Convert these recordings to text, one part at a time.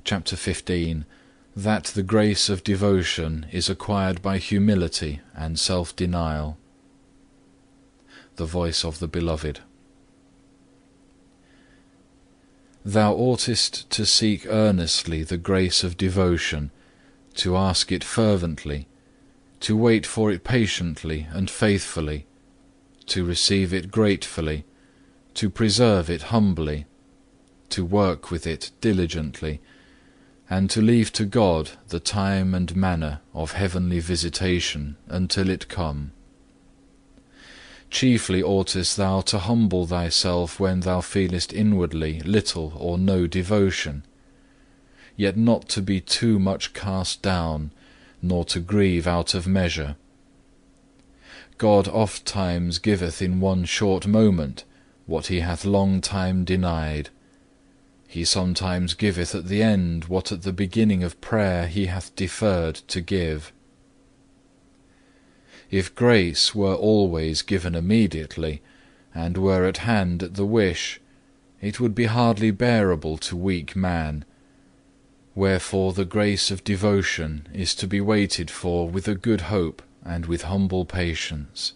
chapter 15, that the grace of devotion is acquired by humility and self-denial. The voice of the Beloved. Thou oughtest to seek earnestly the grace of devotion, to ask it fervently, to wait for it patiently and faithfully, to receive it gratefully, to preserve it humbly, to work with it diligently, and to leave to God the time and manner of heavenly visitation until it come. Chiefly oughtest thou to humble thyself when thou feelest inwardly little or no devotion, yet not to be too much cast down, nor to grieve out of measure. God ofttimes giveth in one short moment what he hath long time denied. He sometimes giveth at the end what at the beginning of prayer he hath deferred to give. If grace were always given immediately, and were at hand at the wish, it would be hardly bearable to weak man. Wherefore the grace of devotion is to be waited for with a good hope and with humble patience.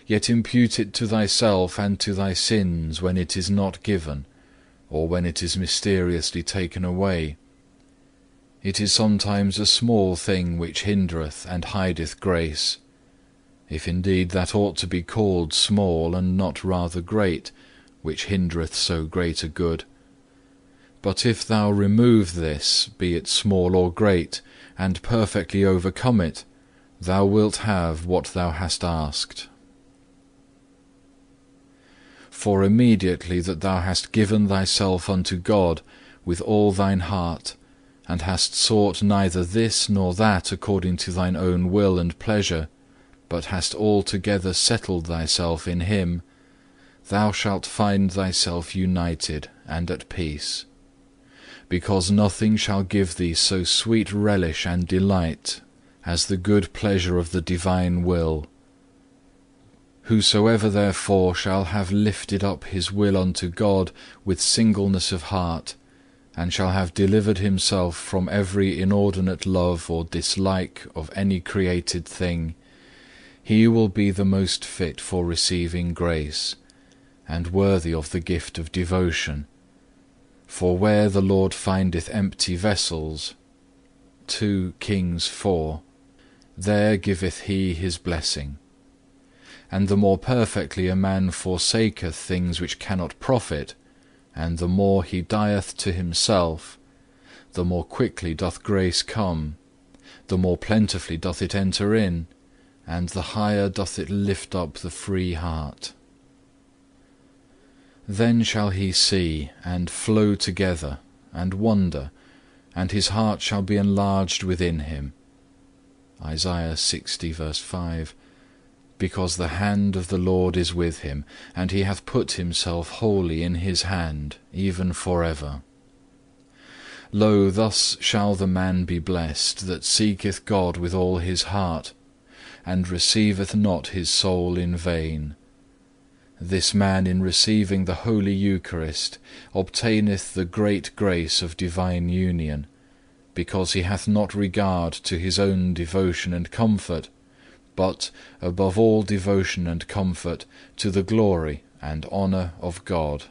Yet impute it to thyself and to thy sins when it is not given, or when it is mysteriously taken away. It is sometimes a small thing which hindereth and hideth grace, if indeed that ought to be called small and not rather great, which hindereth so great a good. But if thou remove this, be it small or great, and perfectly overcome it, thou wilt have what thou hast asked. For immediately that thou hast given thyself unto God with all thine heart, and hast sought neither this nor that according to thine own will and pleasure, but hast altogether settled thyself in Him, thou shalt find thyself united and at peace, because nothing shall give thee so sweet relish and delight as the good pleasure of the divine will. Whosoever therefore shall have lifted up his will unto God with singleness of heart, and shall have delivered himself from every inordinate love or dislike of any created thing, he will be the most fit for receiving grace, and worthy of the gift of devotion. For where the Lord findeth empty vessels, 2 Kings 4, there giveth he his blessing. And the more perfectly a man forsaketh things which cannot profit, and the more he dieth to himself, the more quickly doth grace come, the more plentifully doth it enter in, and the higher doth it lift up the free heart. Then shall he see, and flow together, and wonder, and his heart shall be enlarged within him. Isaiah 60 verse 5. Because the hand of the Lord is with him, and he hath put himself wholly in his hand, even for ever. Lo, thus shall the man be blessed, that seeketh God with all his heart, and receiveth not his soul in vain. This man in receiving the Holy Eucharist obtaineth the great grace of divine union, because he hath not regard to his own devotion and comfort, but, above all devotion and comfort, to the glory and honour of God.